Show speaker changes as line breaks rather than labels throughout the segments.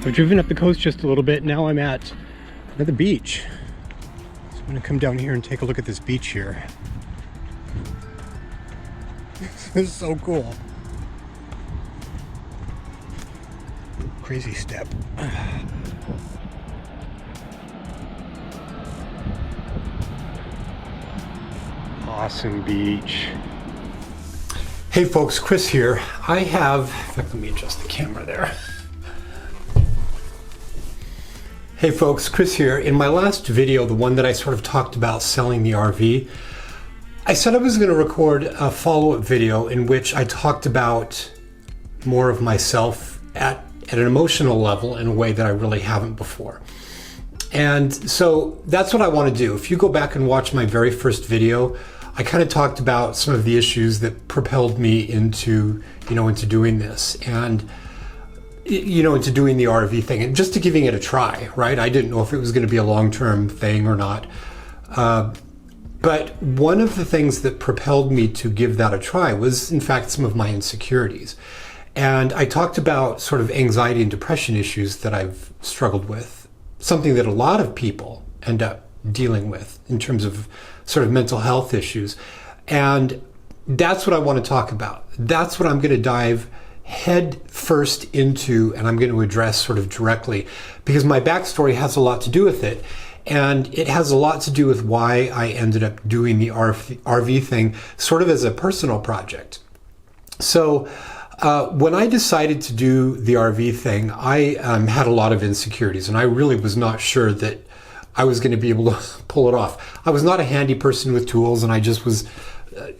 I've driven up the coast just a little bit. Now I'm at another beach. So I'm gonna come down here and take a look at this beach here. This is so cool. Crazy step. Awesome beach. Hey folks, Chris here. I have, in fact, let me adjust the camera there. Hey folks, Chris here. In my last video, the one that I sort of talked about selling the RV, I said I was going to record a follow-up video in which I talked about more of myself at an emotional level in a way that I really haven't before. And so that's what I want to do. If you go back and watch my very first video, I kind of talked about some of the issues that propelled me into doing this and, into doing the RV thing and just to giving it a try, right? I didn't know if it was going to be a long-term thing or not. But one of the things that propelled me to give that a try was, in fact, some of my insecurities. And I talked about sort of anxiety and depression issues that I've struggled with, something that a lot of people end up dealing with in terms of sort of mental health issues. And that's what I want to talk about. That's what I'm going to dive head first into, and I'm going to address sort of directly, because my backstory has a lot to do with it. And it has a lot to do with why I ended up doing the RV thing sort of as a personal project. So when I decided to do the RV thing, I had a lot of insecurities, and I really was not sure that I was going to be able to pull it off. I was not a handy person with tools, and I just was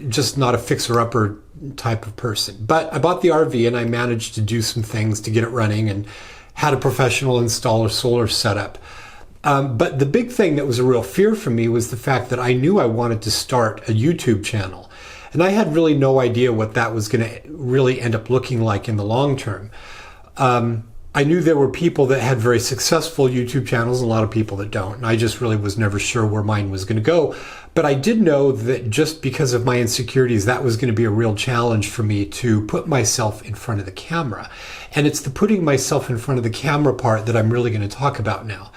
just not a fixer-upper type of person. But I bought the RV, and I managed to do some things to get it running and had a professional installer solar setup. But the big thing that was a real fear for me was the fact that I knew I wanted to start a YouTube channel. And I had really no idea what that was going to really end up looking like in the long term. I knew there were people that had very successful YouTube channels, and a lot of people that don't. And I just really was never sure where mine was going to go. But I did know that just because of my insecurities, that was going to be a real challenge for me to put myself in front of the camera. And it's the putting myself in front of the camera part that I'm really going to talk about now.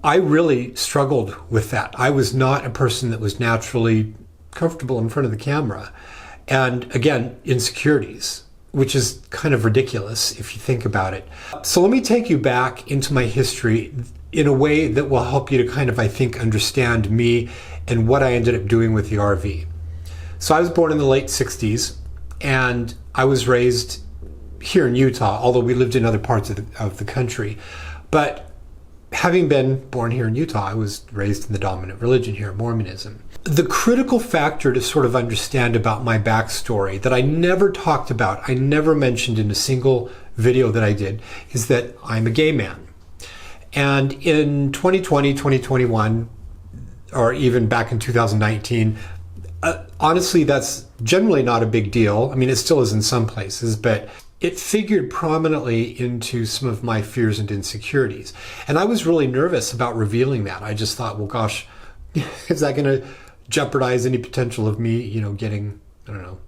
I really struggled with that. I was not a person that was naturally comfortable in front of the camera. And again, insecurities, which is kind of ridiculous if you think about it. So let me take you back into my history in a way that will help you to kind of, I think, understand me and what I ended up doing with the RV. So I was born in the late 60s, and I was raised here in Utah, although we lived in other parts of the country. But having been born here in Utah, I was raised in the dominant religion here, Mormonism. The critical factor to sort of understand about my backstory that I never talked about, I never mentioned in a single video that I did, is that I'm a gay man. And in 2020, 2021, or even back in 2019, honestly, that's generally not a big deal. I mean, it still is in some places, but it figured prominently into some of my fears and insecurities. And I was really nervous about revealing that. I just thought, well, gosh, is that going to jeopardize any potential of me, getting, I don't know,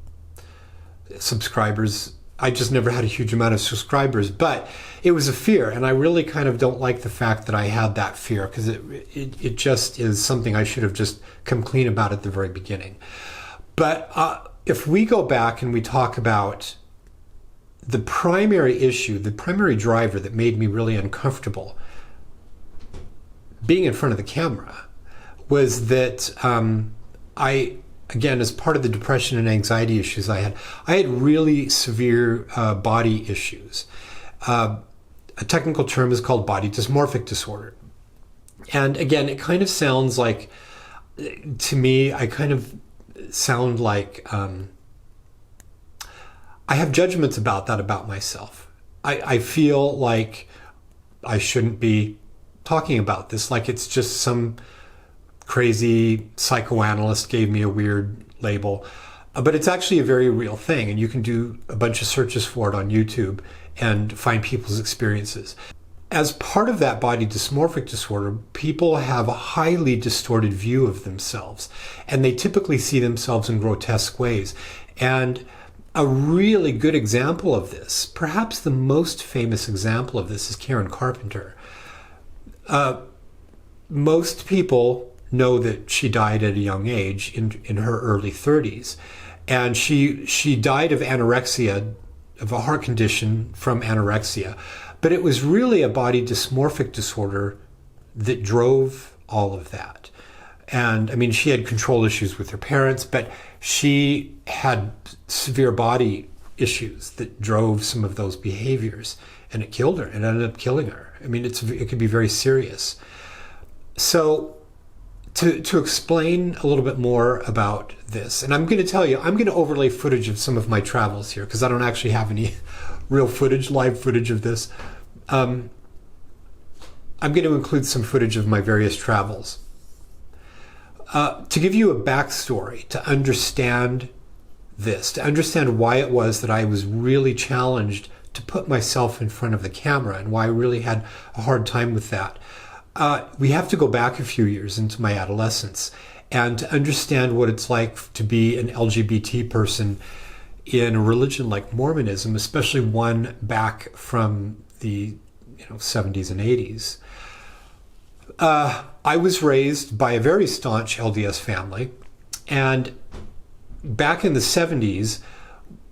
subscribers? I just never had a huge amount of subscribers, but it was a fear. And I really kind of don't like the fact that I had that fear, because it just is something I should have just come clean about at the very beginning. But if we go back and we talk about the primary issue, the primary driver that made me really uncomfortable being in front of the camera was that again, as part of the depression and anxiety issues I had really severe body issues. A technical term is called body dysmorphic disorder. And again, it kind of sounds like, to me, I kind of sound like I have judgments about that about myself. I feel like I shouldn't be talking about this, like it's just some crazy psychoanalyst gave me a weird label. But it's actually a very real thing, and you can do a bunch of searches for it on YouTube and find people's experiences. As part of that body dysmorphic disorder, people have a highly distorted view of themselves, and they typically see themselves in grotesque ways. And A really good example of this, perhaps the most famous example of this, is Karen Carpenter. Most people know that she died at a young age in her early 30s. And she died of anorexia, of a heart condition from anorexia. But it was really a body dysmorphic disorder that drove all of that. And I mean, she had control issues with her parents, but she had severe body issues that drove some of those behaviors, and it killed her. It ended up killing her. I mean, it could be very serious. So to explain a little bit more about this, and I'm going to tell you, I'm going to overlay footage of some of my travels here because I don't actually have any real footage, live footage of this. I'm going to include some footage of my various travels. To give you a backstory, to understand this, to understand why it was that I was really challenged to put myself in front of the camera and why I really had a hard time with that. We have to go back a few years into my adolescence and to understand what it's like to be an LGBT person in a religion like Mormonism, especially one back from the 70s and 80s. I was raised by a very staunch LDS family, and back in the 70s,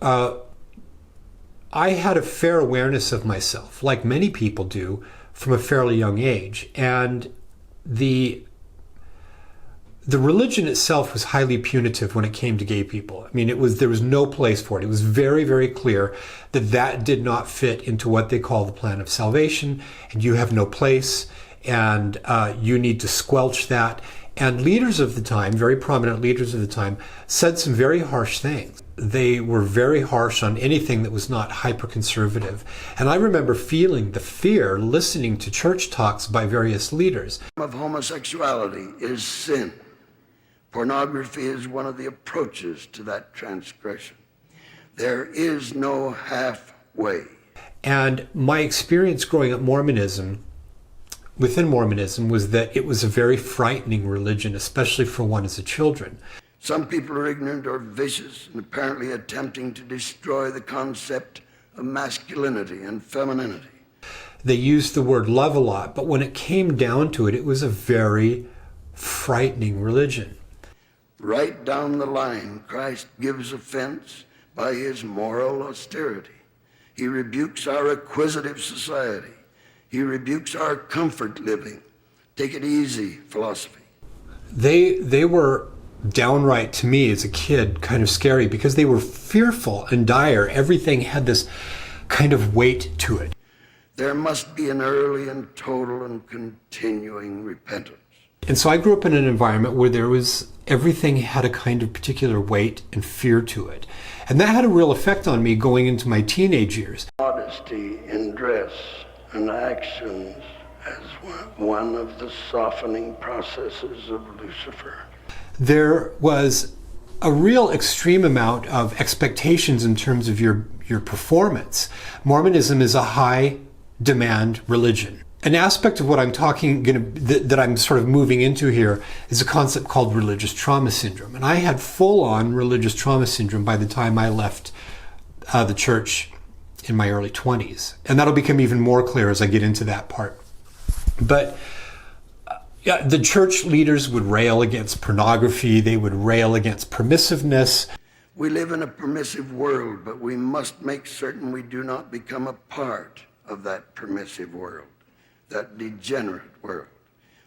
I had a fair awareness of myself, like many people do, from a fairly young age. And the religion itself was highly punitive when it came to gay people. I mean, there was no place for it. It was very, very clear that did not fit into what they call the plan of salvation, and you have no place, and you need to squelch that. And leaders of the time, very prominent leaders of the time, said some very harsh things. They were very harsh on anything that was not hyper-conservative. And I remember feeling the fear listening to church talks by various leaders.
Of homosexuality is sin. Pornography is one of the approaches to that transgression. There is no halfway.
And my experience growing up within Mormonism was that it was a very frightening religion, especially for one as a child.
Some people are ignorant or vicious and apparently attempting to destroy the concept of masculinity and femininity.
They used the word love a lot, but when it came down to it, it was a very frightening religion.
Right down the line, Christ gives offense by his moral austerity. He rebukes our acquisitive society. He rebukes our comfort living, take it easy philosophy.
They were downright, to me as a kid, kind of scary because they were fearful and dire. Everything had this kind of weight to it.
There must be an early and total and continuing repentance.
And so I grew up in an environment where everything had a kind of particular weight and fear to it. And that had a real effect on me going into my teenage years.
Modesty in dress and actions as one of the softening processes of Lucifer.
There was a real extreme amount of expectations in terms of your performance. Mormonism is a high demand religion. An aspect of what I'm that I'm sort of moving into here is a concept called religious trauma syndrome. And I had full-on religious trauma syndrome by the time I left the church in my early 20s. And that'll become even more clear as I get into that part. But the church leaders would rail against pornography. They would rail against permissiveness.
We live in a permissive world, but we must make certain we do not become a part of that permissive world, that degenerate world.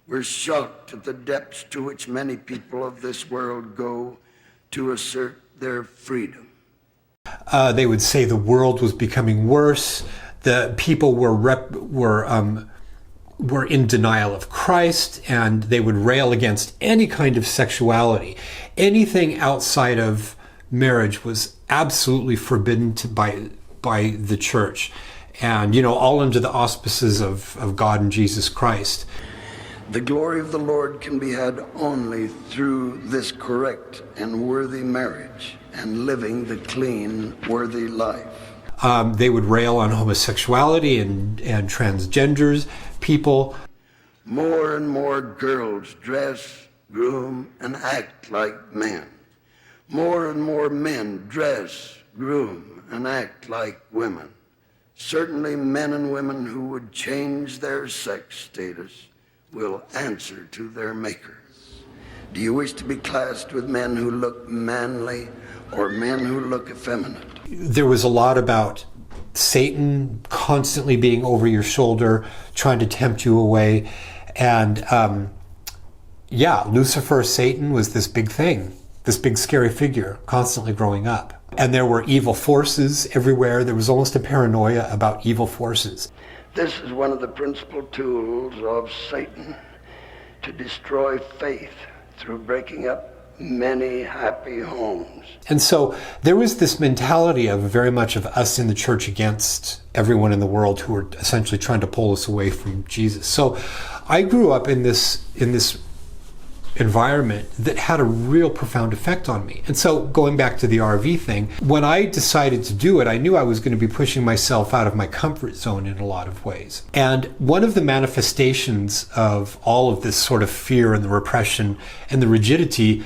We're shocked at the depths to which many people of this world go to assert their freedom.
They would say the world was becoming worse. The people were in denial of Christ, and they would rail against any kind of sexuality. Anything outside of marriage was absolutely forbidden by the church, and all under the auspices of God and Jesus Christ.
The glory of the Lord can be had only through this correct and worthy marriage and living the clean, worthy life.
They would rail on homosexuality and transgenders people.
More and more girls dress, groom, and act like men. More and more men dress, groom, and act like women. Certainly men and women who would change their sex status will answer to their Maker. Do you wish to be classed with men who look manly or men who look effeminate?
There was a lot about Satan constantly being over your shoulder, trying to tempt you away. And Lucifer, Satan, was this big thing, this big scary figure constantly growing up. And there were evil forces everywhere. There was almost a paranoia about evil forces.
This is one of the principal tools of Satan to destroy faith through breaking up many happy homes.
And so there was this mentality of very much of us in the church against everyone in the world who were essentially trying to pull us away from Jesus. So I grew up in this environment that had a real profound effect on me. And so going back to the RV thing, when I decided to do it, I knew I was going to be pushing myself out of my comfort zone in a lot of ways. And one of the manifestations of all of this sort of fear and the repression and the rigidity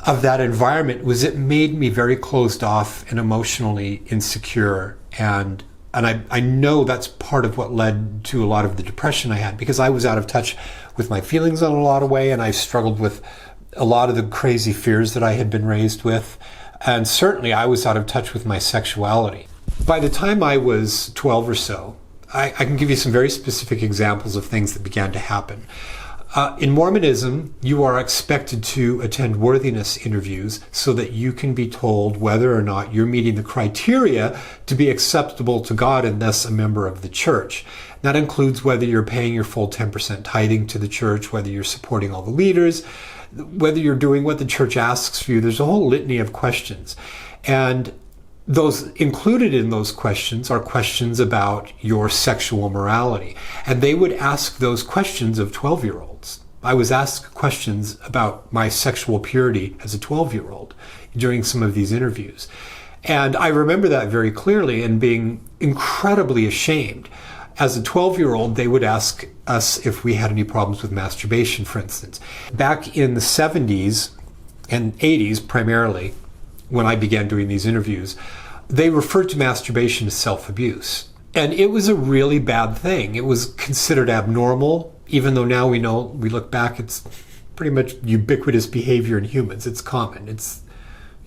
of that environment was it made me very closed off and emotionally insecure. And I know that's part of what led to a lot of the depression I had, because I was out of touch with my feelings in a lot of way, and I struggled with a lot of the crazy fears that I had been raised with. And certainly I was out of touch with my sexuality. By the time I was 12 or so, I can give you some very specific examples of things that began to happen. In Mormonism, you are expected to attend worthiness interviews so that you can be told whether or not you're meeting the criteria to be acceptable to God and thus a member of the church. That includes whether you're paying your full 10% tithing to the church, whether you're supporting all the leaders, whether you're doing what the church asks for you. There's a whole litany of questions. And those included in those questions are questions about your sexual morality. And they would ask those questions of 12-year-olds. I was asked questions about my sexual purity as a 12-year-old during some of these interviews. And I remember that very clearly and being incredibly ashamed. As a 12-year-old, they would ask us if we had any problems with masturbation, for instance. Back in the 70s and 80s, primarily, when I began doing these interviews, they referred to masturbation as self-abuse. And it was a really bad thing. It was considered abnormal, even though now we look back, it's pretty much ubiquitous behavior in humans. It's common. It's,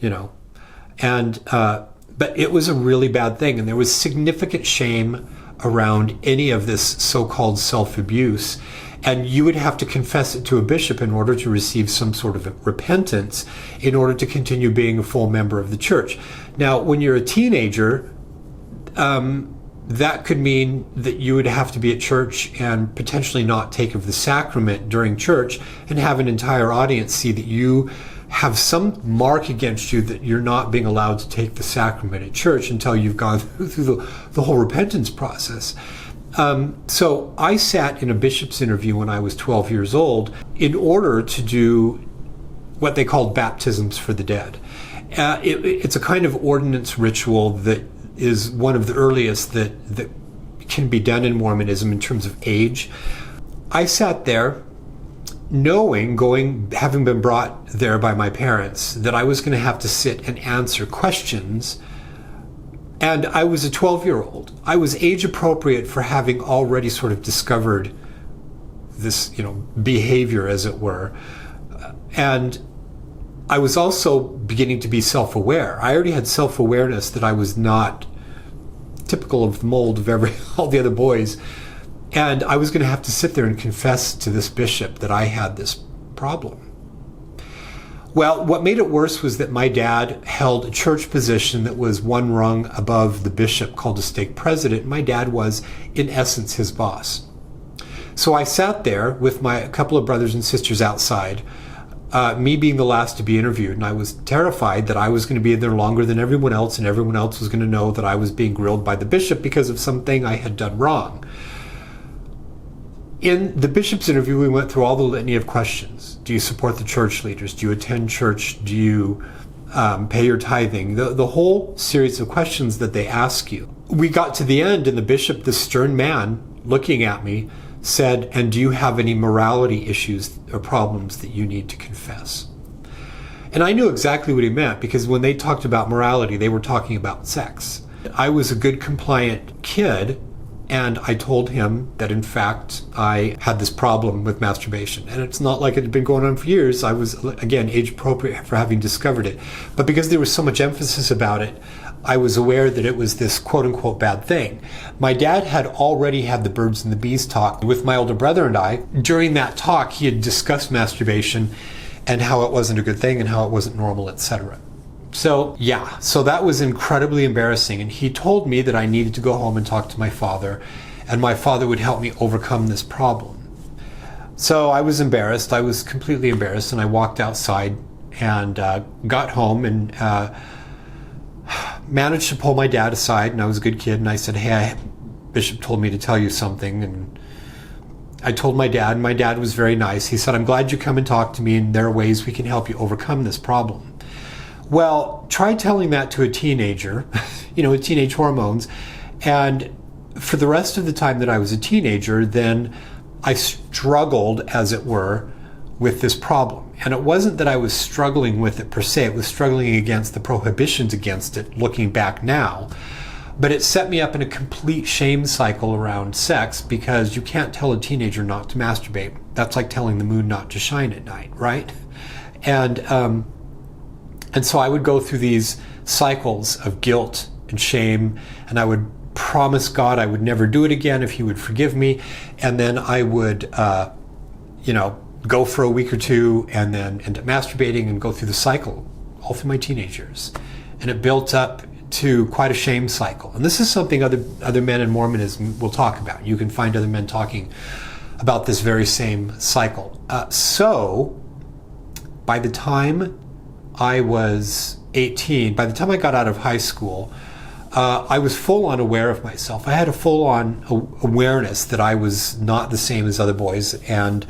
but it was a really bad thing. And there was significant shame around any of this so-called self-abuse. And you would have to confess it to a bishop in order to receive some sort of repentance in order to continue being a full member of the church. Now, when you're a teenager, that could mean that you would have to be at church and potentially not take of the sacrament during church and have an entire audience see that you have some mark against you that you're not being allowed to take the sacrament at church until you've gone through the whole repentance process. So I sat in a bishop's interview when I was 12 years old in order to do what they called baptisms for the dead. It's a kind of ordinance ritual that is one of the earliest that can be done in Mormonism in terms of age. I sat there having been brought there by my parents, that I was going to have to sit and answer questions. And I was a 12-year-old. I was age appropriate for having already sort of discovered this, behavior, as it were. And I was also beginning to be self-aware. I already had self-awareness that I was not typical of the mold of all the other boys. And I was going to have to sit there and confess to this bishop that I had this problem. Well, what made it worse was that my dad held a church position that was one rung above the bishop, called a stake president. My dad was, in essence, his boss. So I sat there with a couple of brothers and sisters outside, me being the last to be interviewed, and I was terrified that I was going to be in there longer than everyone else, and everyone else was going to know that I was being grilled by the bishop because of something I had done wrong. In the bishop's interview, we went through all the litany of questions. Do you support the church leaders? Do you attend church? Do you pay your tithing? The whole series of questions that they ask you. We got to the end, and the bishop, this stern man, looking at me, said, "And do you have any morality issues or problems that you need to confess?" And I knew exactly what he meant, because when they talked about morality, they were talking about sex. I was a good, compliant kid, and I told him that, in fact, I had this problem with masturbation. And it's not like it had been going on for years. I was, again, age appropriate for having discovered it. But because there was so much emphasis about it, I was aware that it was this quote-unquote bad thing. My dad had already had the birds and the bees talk with my older brother and I. During that talk, he had discussed masturbation and how it wasn't a good thing and how it wasn't normal, etc. So that was incredibly embarrassing. And he told me that I needed to go home and talk to my father, and my father would help me overcome this problem. So I was embarrassed. I was completely embarrassed, and I walked outside and got home and managed to pull my dad aside, and I was a good kid, and I said, "Hey, Bishop told me to tell you something." And I told my dad, and my dad was very nice. He said, "I'm glad you come and talk to me, and there are ways we can help you overcome this problem." Well, try telling that to a teenager, with teenage hormones. And for the rest of the time that I was a teenager, then I struggled, as it were, with this problem. And it wasn't that I was struggling with it per se, it was struggling against the prohibitions against it, looking back now. But it set me up in a complete shame cycle around sex, because you can't tell a teenager not to masturbate. That's like telling the moon not to shine at night, right? And so I would go through these cycles of guilt and shame, and I would promise God I would never do it again if he would forgive me. And then I would, go for a week or two and then end up masturbating and go through the cycle all through my teenage years. And it built up to quite a shame cycle. And this is something other men in Mormonism will talk about. You can find other men talking about this very same cycle. So by the time I was 18, by the time I got out of high school, I was full-on aware of myself. I had a full-on awareness that I was not the same as other boys, and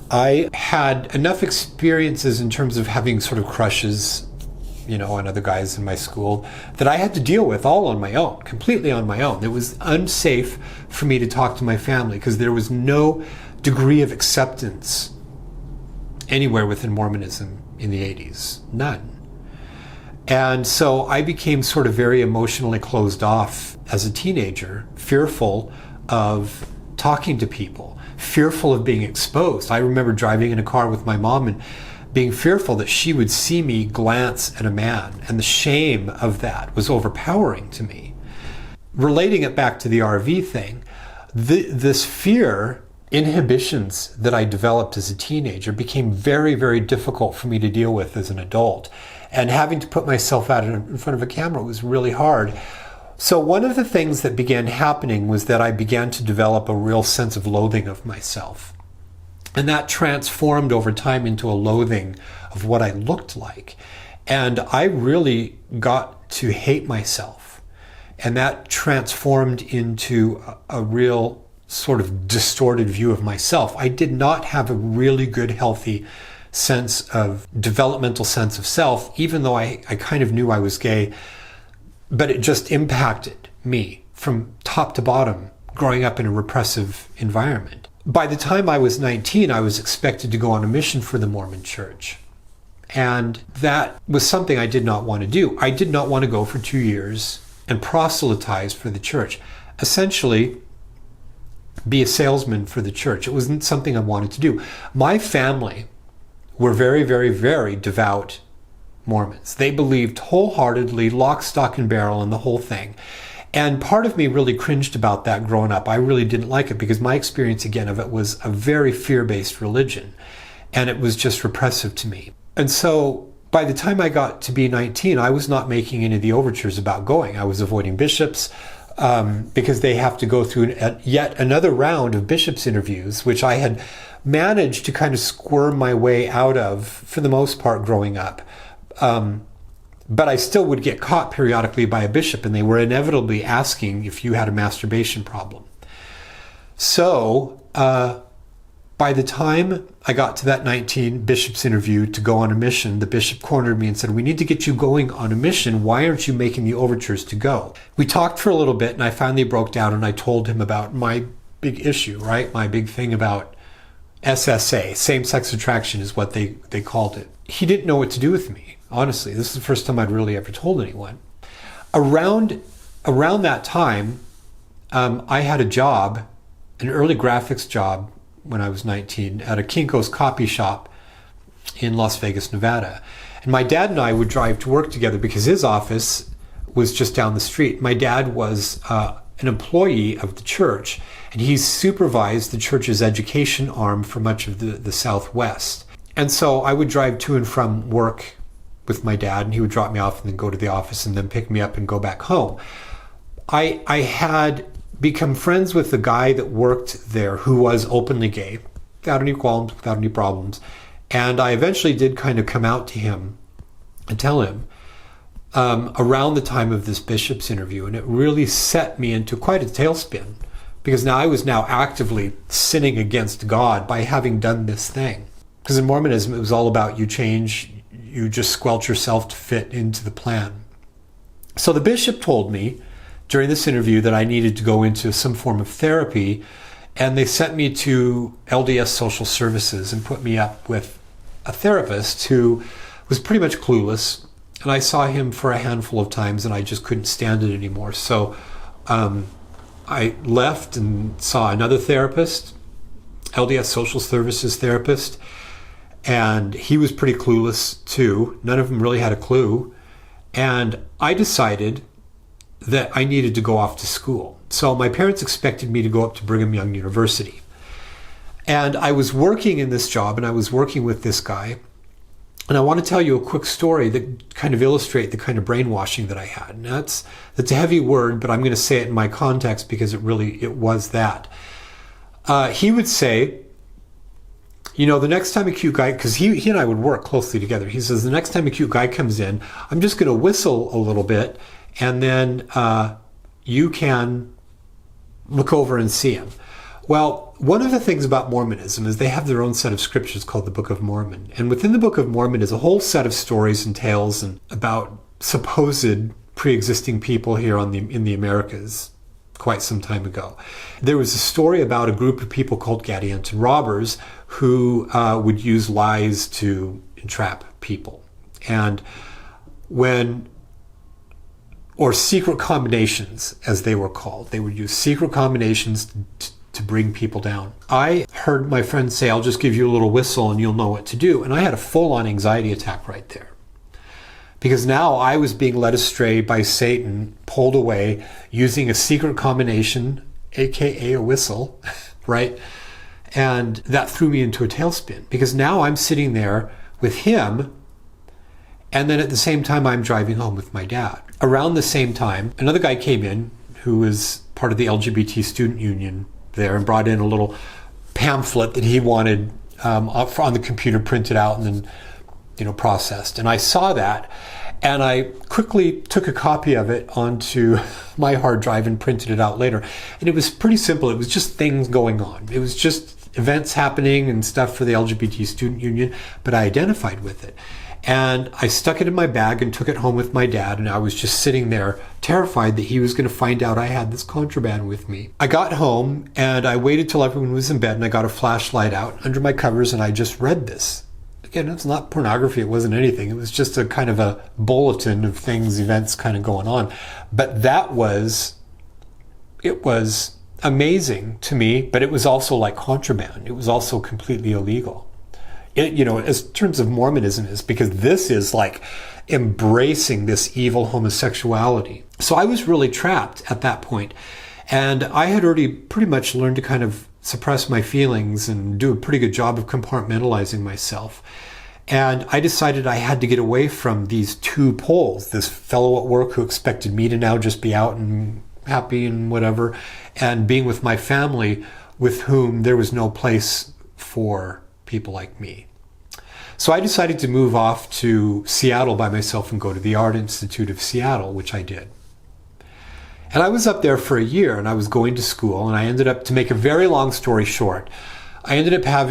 I had enough experiences in terms of having sort of crushes, on other guys in my school, that I had to deal with all on my own, completely on my own. It was unsafe for me to talk to my family because there was no degree of acceptance anywhere within Mormonism in the 80s. None. And so I became sort of very emotionally closed off as a teenager, fearful of talking to people, fearful of being exposed. I remember driving in a car with my mom and being fearful that she would see me glance at a man, and the shame of that was overpowering to me. Relating it back to the RV thing, this fear, inhibitions that I developed as a teenager became very, very difficult for me to deal with as an adult. And having to put myself out in front of a camera was really hard. So one of the things that began happening was that I began to develop a real sense of loathing of myself. And that transformed over time into a loathing of what I looked like. And I really got to hate myself. And that transformed into a real sort of distorted view of myself. I did not have a really good, healthy developmental sense of self, even though I kind of knew I was gay, but it just impacted me from top to bottom, growing up in a repressive environment. By the time I was 19, I was expected to go on a mission for the Mormon Church. And that was something I did not want to do. I did not want to go for 2 years and proselytize for the church. Essentially, be a salesman for the church. It wasn't something I wanted to do. My family were very, very, very devout Mormons. They believed wholeheartedly, lock, stock, and barrel in the whole thing. And part of me really cringed about that growing up. I really didn't like it because my experience, again, of it was a very fear-based religion. And it was just repressive to me. And so by the time I got to be 19, I was not making any of the overtures about going. I was avoiding bishops because they have to go through yet another round of bishops' interviews, which I had managed to kind of squirm my way out of for the most part growing up. But I still would get caught periodically by a bishop, and they were inevitably asking if you had a masturbation problem. So by the time I got to that 19 bishops interview to go on a mission, the bishop cornered me and said, "We need to get you going on a mission. Why aren't you making the overtures to go?" We talked for a little bit, and I finally broke down, and I told him about my big issue, right? My big thing about SSA, same-sex attraction is what they called it. he didn't know what to do with me. Honestly, this is the first time I'd really ever told anyone. Around that time, I had a job, an early graphics job when I was 19 at a Kinko's copy shop in Las Vegas, Nevada. And my dad and I would drive to work together because his office was just down the street. My dad was an employee of the church, and he supervised the church's education arm for much of the Southwest. And so I would drive to and from work with my dad, and he would drop me off and then go to the office and then pick me up and go back home. I had become friends with the guy that worked there who was openly gay, without any qualms, without any problems. And I eventually did kind of come out to him and tell him around the time of this bishop's interview. And it really set me into quite a tailspin, because now I was now actively sinning against God by having done this thing. Because in Mormonism, it was all about you change, you just squelch yourself to fit into the plan. So the bishop told me during this interview that I needed to go into some form of therapy, and they sent me to LDS Social Services and put me up with a therapist who was pretty much clueless. And I saw him for a handful of times and I just couldn't stand it anymore. So I left and saw another therapist, LDS Social Services therapist, and he was pretty clueless too. None of them really had a clue. And I decided that I needed to go off to school. So my parents expected me to go up to Brigham Young University. And I was working in this job, and I was working with this guy. And I want to tell you a quick story that kind of illustrate the kind of brainwashing that I had. And that's a heavy word, but I'm going to say it in my context because it was that. He would say, you know, the next time a cute guy, because he and I would work closely together. He says, the next time a cute guy comes in, I'm just going to whistle a little bit, and then you can look over and see him. Well, one of the things about Mormonism is they have their own set of scriptures called the Book of Mormon. And within the Book of Mormon is a whole set of stories and tales and about supposed pre-existing people here in the Americas quite some time ago. There was a story about a group of people called Gadianton robbers who would use lies to entrap people. And or secret combinations, as they were called. They would use secret combinations to bring people down. I heard my friend say, I'll just give you a little whistle and you'll know what to do. And I had a full-on anxiety attack right there. Because now I was being led astray by Satan, pulled away, using a secret combination, aka a whistle, right? And that threw me into a tailspin. Because now I'm sitting there with him, and then at the same time I'm driving home with my dad. Around the same time, another guy came in who was part of the LGBT student union there and brought in a little pamphlet that he wanted on the computer printed out and then processed. And I saw that, and I quickly took a copy of it onto my hard drive and printed it out later. And it was pretty simple. It was just things going on. It was just events happening and stuff for the LGBT student union, but I identified with it. And I stuck it in my bag and took it home with my dad, and I was just sitting there terrified that he was going to find out I had this contraband with me. I got home and I waited till everyone was in bed, and I got a flashlight out under my covers and I just read this. Again, it's not pornography, it wasn't anything. It was just a kind of a bulletin of things, events kind of going on. But it was amazing to me, but it was also like contraband. It was also completely illegal. As terms of Mormonism is, because this is like embracing this evil homosexuality. So I was really trapped at that point. And I had already pretty much learned to kind of suppress my feelings and do a pretty good job of compartmentalizing myself. And I decided I had to get away from these two poles, this fellow at work who expected me to now just be out and happy and whatever, and being with my family with whom there was no place for people like me. So I decided to move off to Seattle by myself and go to the Art Institute of Seattle, which I did. And I was up there for a year, and I was going to school, and I ended up, to make a very long story short, I ended up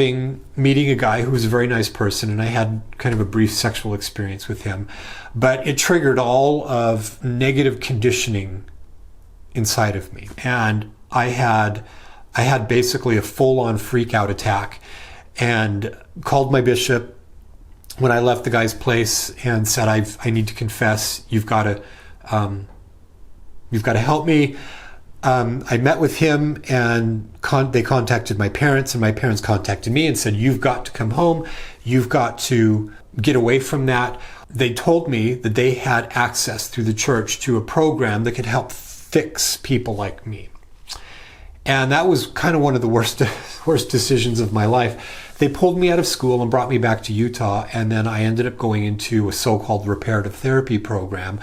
meeting a guy who was a very nice person, and I had kind of a brief sexual experience with him. But it triggered all of negative conditioning inside of me. And I had basically a full-on freak out attack, and called my bishop, when I left the guy's place and said, I need to confess, you've got to help me. I met with him, and they contacted my parents, and my parents contacted me and said, you've got to come home. You've got to get away from that. They told me that they had access through the church to a program that could help fix people like me. And that was kind of one of the worst decisions of my life. They pulled me out of school and brought me back to Utah, and then I ended up going into a so-called reparative therapy program,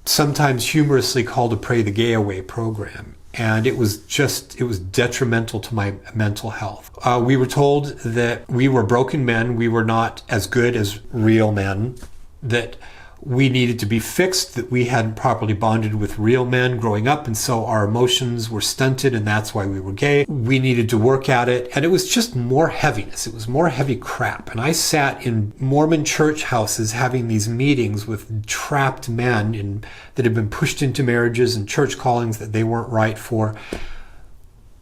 sometimes humorously called a Pray the Gay Away program. And it was detrimental to my mental health. We were told that we were broken men, we were not as good as real men, that we needed to be fixed, that we hadn't properly bonded with real men growing up, and so our emotions were stunted, and that's why we were gay. We needed to work at it, and it was just more heaviness. It was more heavy crap. And I sat in Mormon church houses having these meetings with trapped men that had been pushed into marriages and church callings that they weren't right for.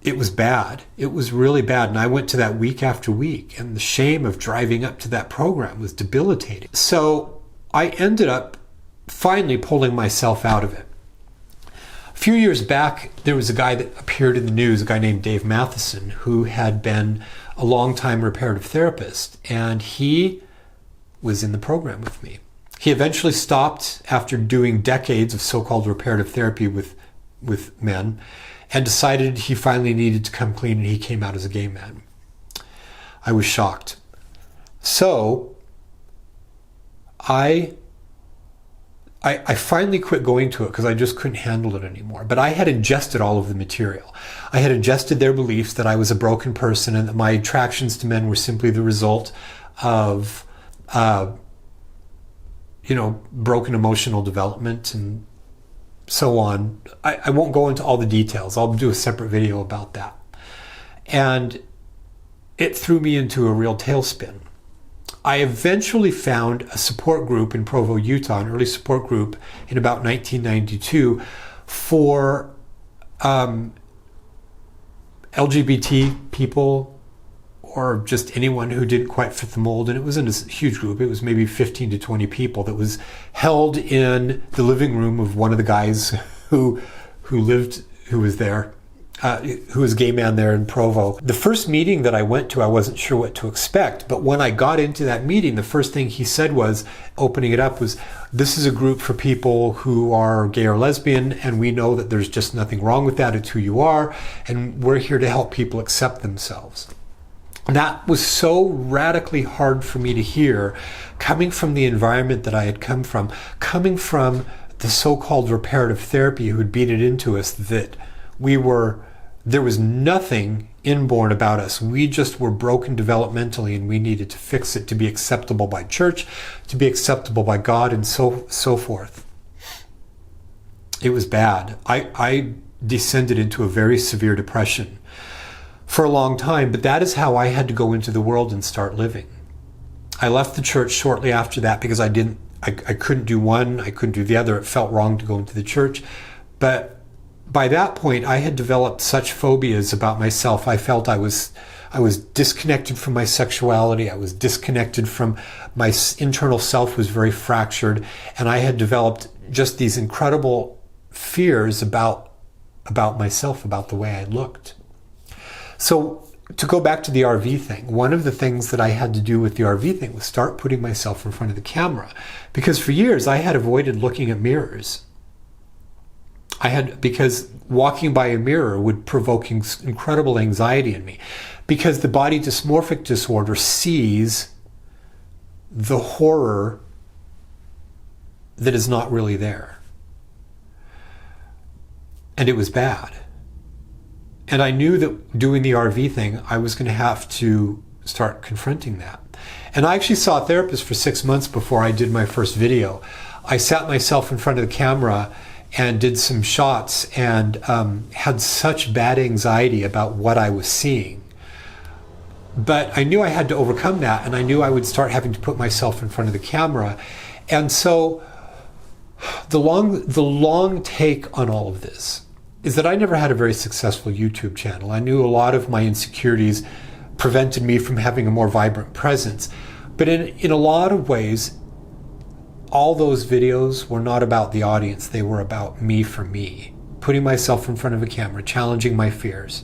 It was bad. It was really bad. And I went to that week after week, and the shame of driving up to that program was debilitating. So I ended up finally pulling myself out of it. A few years back, there was a guy that appeared in the news, a guy named Dave Matheson, who had been a long-time reparative therapist, and he was in the program with me. He eventually stopped after doing decades of so-called reparative therapy with men, and decided he finally needed to come clean, and he came out as a gay man. I was shocked. So I finally quit going to it because I just couldn't handle it anymore. But I had ingested all of the material. I had ingested their beliefs that I was a broken person and that my attractions to men were simply the result of, broken emotional development and so on. I won't go into all the details. I'll do a separate video about that. And it threw me into a real tailspin. I eventually found a support group in Provo, Utah, an early support group in about 1992 for LGBT people or just anyone who didn't quite fit the mold. And it wasn't a huge group. It was maybe 15 to 20 people that was held in the living room of one of the guys who was there. Who was a gay man there in Provo. The first meeting that I went to, I wasn't sure what to expect, but when I got into that meeting, the first thing he said was, opening it up, was, this is a group for people who are gay or lesbian, and we know that there's just nothing wrong with that, it's who you are, and we're here to help people accept themselves. And that was so radically hard for me to hear, coming from the environment that I had come from, coming from the so-called reparative therapy who had beat it into us that there was nothing inborn about us. We just were broken developmentally, and we needed to fix it to be acceptable by church, to be acceptable by God, and so forth. It was bad. I descended into a very severe depression for a long time, but that is how I had to go into the world and start living. I left the church shortly after that because I couldn't do one, I couldn't do the other. It felt wrong to go into the church. But by that point, I had developed such phobias about myself. I felt I was disconnected from my sexuality. I was disconnected from my internal self, was very fractured, and I had developed just these incredible fears about myself, about the way I looked. So to go back to the RV thing, one of the things that I had to do with the RV thing was start putting myself in front of the camera, because for years I had avoided looking at mirrors. Because walking by a mirror would provoke incredible anxiety in me, because the body dysmorphic disorder sees the horror that is not really there. And it was bad. And I knew that doing the RV thing, I was going to have to start confronting that. And I actually saw a therapist for 6 months before I did my first video. I sat myself in front of the camera and did some shots and had such bad anxiety about what I was seeing. But I knew I had to overcome that, and I knew I would start having to put myself in front of the camera. And so the long take on all of this is that I never had a very successful YouTube channel. I knew a lot of my insecurities prevented me from having a more vibrant presence. But in a lot of ways, all those videos were not about the audience. They were about me for me, putting myself in front of a camera, challenging my fears.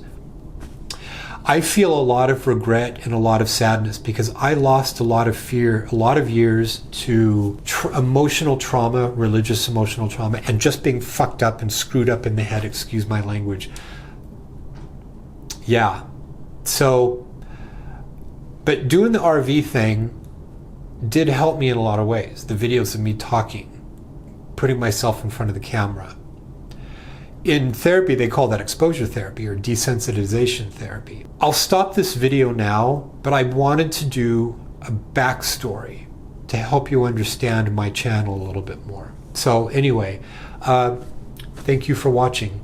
I feel a lot of regret and a lot of sadness because I lost a lot of fear, a lot of years to emotional trauma, religious emotional trauma, and just being fucked up and screwed up in the head, excuse my language. Yeah. So, but doing the RV thing did help me in a lot of ways. The videos of me talking, putting myself in front of the camera. In therapy, they call that exposure therapy or desensitization therapy. I'll stop this video now, but I wanted to do a backstory to help you understand my channel a little bit more. So anyway, thank you for watching.